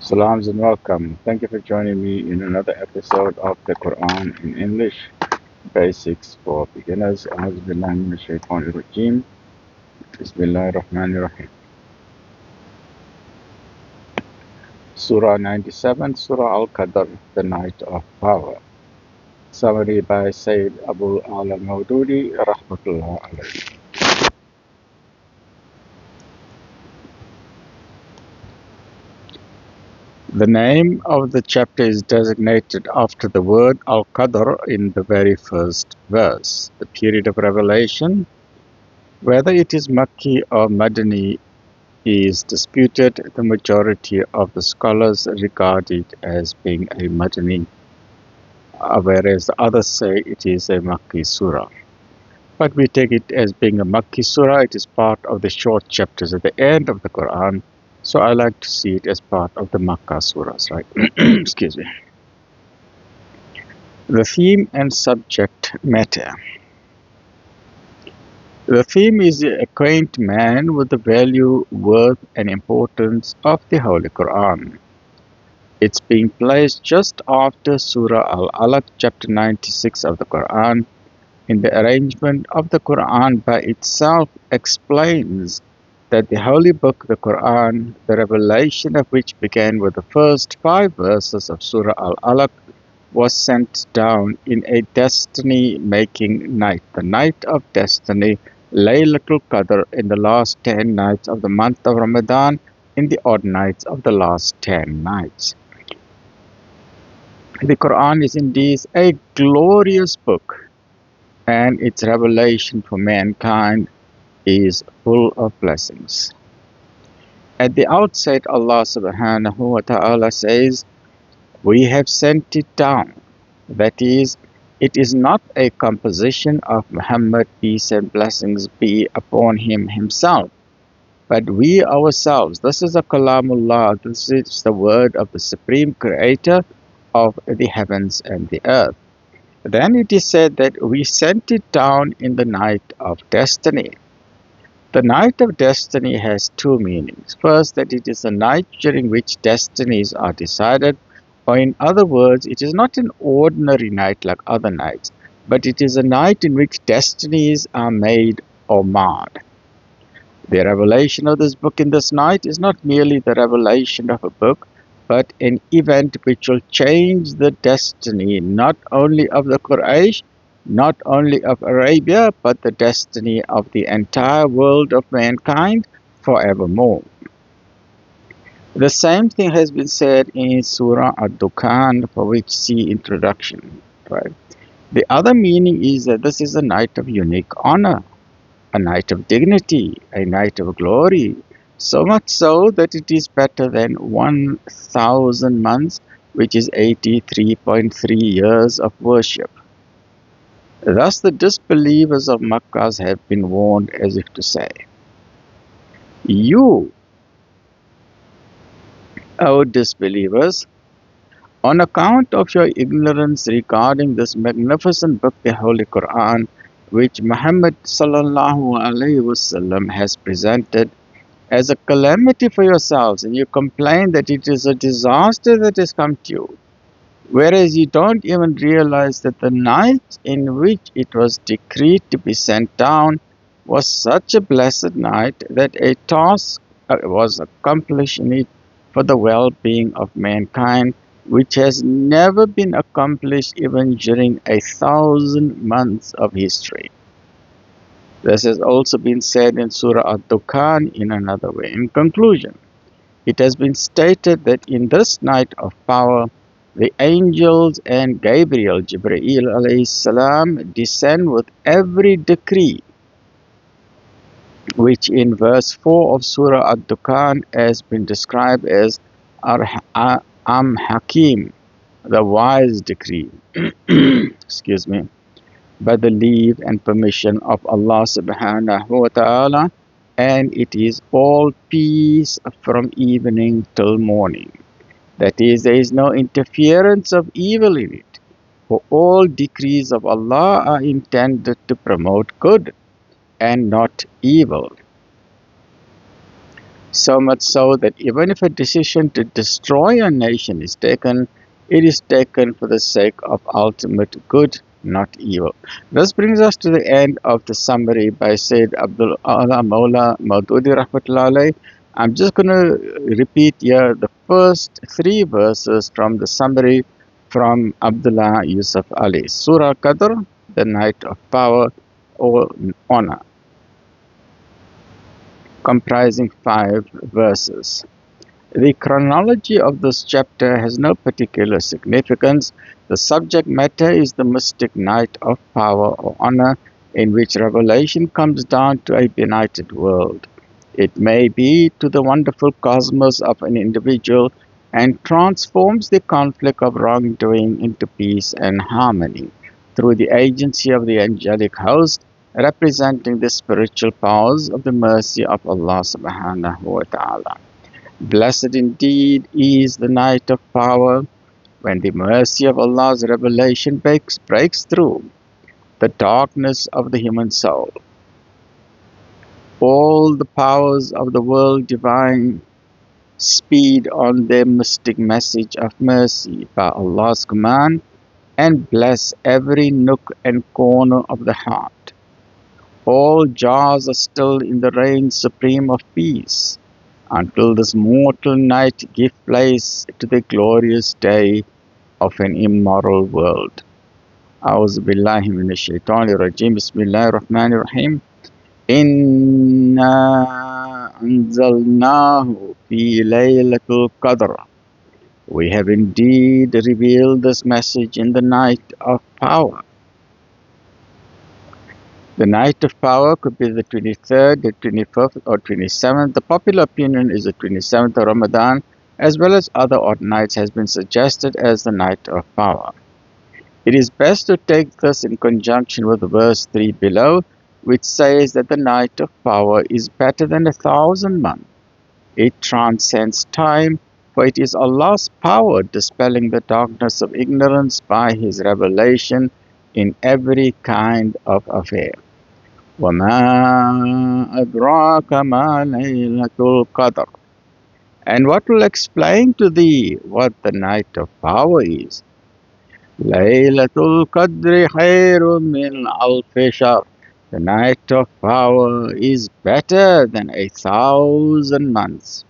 Salams and welcome. Thank you for joining me in another episode of the Quran in English Basics for Beginners. Auzubillahi minash shaitanir rajeem. Bismillahir Rahmanir Rahim. Surah 97, Surah Al-Qadr, the Night of Power. Summary by Sayyid Abu al-Mawdudi, Rahmatullah alayhi. The name of the chapter is designated after the word Al-Qadr in the very first verse. The period of revelation, whether it is Makki or Madani, is disputed. The majority of the scholars regard it as being a Madani, whereas others say it is a Makki surah. But we take it as being a Makki surah. It is part of the short chapters at the end of the Quran, so I like to see it as part of the Makkah surahs, right? Excuse me. The theme and subject matter. The theme is to acquaint man with the value, worth, and importance of the Holy Quran. It's being placed just after Surah Al-Alaq, chapter 96 of the Quran. In the arrangement of the Quran by itself explains that the holy book, the Quran, the revelation of which began with the first 5 verses of Surah Al-Alaq, was sent down in a destiny-making night, the night of destiny, Laylatul Qadr, in the last 10 nights of the month of Ramadan, in the odd nights of the last 10 nights. The Quran is indeed a glorious book, and its revelation for mankind is full of blessings. At the outset, Allah subhanahu wa ta'ala says, "We have sent it down." That is, it is not a composition of Muhammad, peace and blessings be upon him himself, but we ourselves. This is a kalamullah, this is the word of the Supreme Creator of the heavens and the earth. Then it is said that we sent it down in the night of destiny. The night of destiny has 2 meanings. First, that it is a night during which destinies are decided, or in other words, it is not an ordinary night like other nights, but it is a night in which destinies are made or marred. The revelation of this book in this night is not merely the revelation of a book, but an event which will change the destiny not only of the Quraysh, not only of Arabia, but the destiny of the entire world of mankind forevermore. The same thing has been said in Surah Ad-Dukhan, for which see introduction. Right? The other meaning is that this is a night of unique honor, a night of dignity, a night of glory, so much so that it is better than 1,000 months, which is 83.3 years of worship. Thus the disbelievers of Makkah have been warned, as if to say, "You, O disbelievers, on account of your ignorance regarding this magnificent book, the Holy Quran, which Muhammad Sal'lal'laa'hu Was'sallam has presented as a calamity for yourselves, and you complain that it is a disaster that has come to you, whereas you don't even realize that the night in which it was decreed to be sent down was such a blessed night that a task was accomplished in it for the well-being of mankind, which has never been accomplished even during 1,000 months of history." This has also been said in Surah Ad-Dukhan in another way. In conclusion, it has been stated that in this night of power, the angels and Gabriel, Jibreel alayhi salam, descend with every decree, which in verse 4 of Surah Ad-Dukhan has been described as Hakim, the wise decree. Excuse me. By the leave and permission of Allah subhanahu wa ta'ala, and it is all peace from evening till morning. That is, there is no interference of evil in it, for all decrees of Allah are intended to promote good and not evil. So much so that even if a decision to destroy a nation is taken, it is taken for the sake of ultimate good, not evil. This brings us to the end of the summary by Sayyid Abdul Allah Mawla Maududi Rahmatullahi alayhi. I'm just going to repeat here the first three verses from the summary from Abdullah Yusuf Ali. Surah Qadr, the night of power or honor, comprising 5 verses. The chronology of this chapter has no particular significance. The subject matter is the mystic night of power or honor, in which revelation comes down to a benighted world. It may be to the wonderful cosmos of an individual and transforms the conflict of wrongdoing into peace and harmony through the agency of the angelic host, representing the spiritual powers of the mercy of Allah subhanahu wa ta'ala. Blessed indeed is the night of power, when the mercy of Allah's revelation breaks through the darkness of the human soul. All the powers of the world divine speed on their mystic message of mercy by Allah's command and bless every nook and corner of the heart. All jars are still in the reign supreme of peace, until this mortal night give place to the glorious day of an immoral world. A'udhu billahi minash shaitanir rajim. Bismillahir rahmanir rahim. Inna anzalnahu fi laylatul qadr. We have indeed revealed this message in the night of power. The night of power could be the 23rd, the 25th, or 27th. The popular opinion is the 27th of Ramadan, as well as other odd nights has been suggested as the night of power. It is best to take this in conjunction with verse 3 below, which says that the night of power is better than 1,000 months. It transcends time, for it is Allah's power dispelling the darkness of ignorance by His revelation in every kind of affair. وَمَا أَدْرَاكَ مَا لَيْلَةُ الْقَدْرِ. And what will explain to thee what the night of power is? Laylatul Qadri khayrun min alfi shahr. The night of power is better than 1,000 months.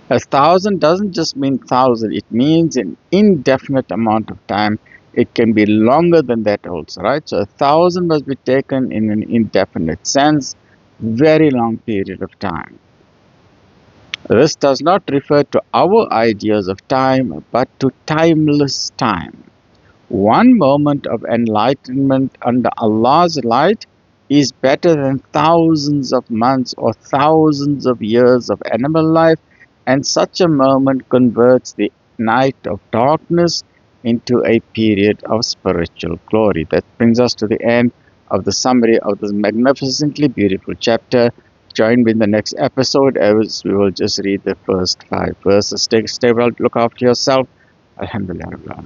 1,000 doesn't just mean 1,000, it means an indefinite amount of time. It can be longer than that also, right? So 1,000 must be taken in an indefinite sense, very long period of time. This does not refer to our ideas of time, but to timeless time. One moment of enlightenment under Allah's light is better than thousands of months or thousands of years of animal life, and such a moment converts the night of darkness into a period of spiritual glory. That brings us to the end of the summary of this magnificently beautiful chapter. Join me in the next episode as we will just read the first 5 verses. Stay well, look after yourself. Alhamdulillah.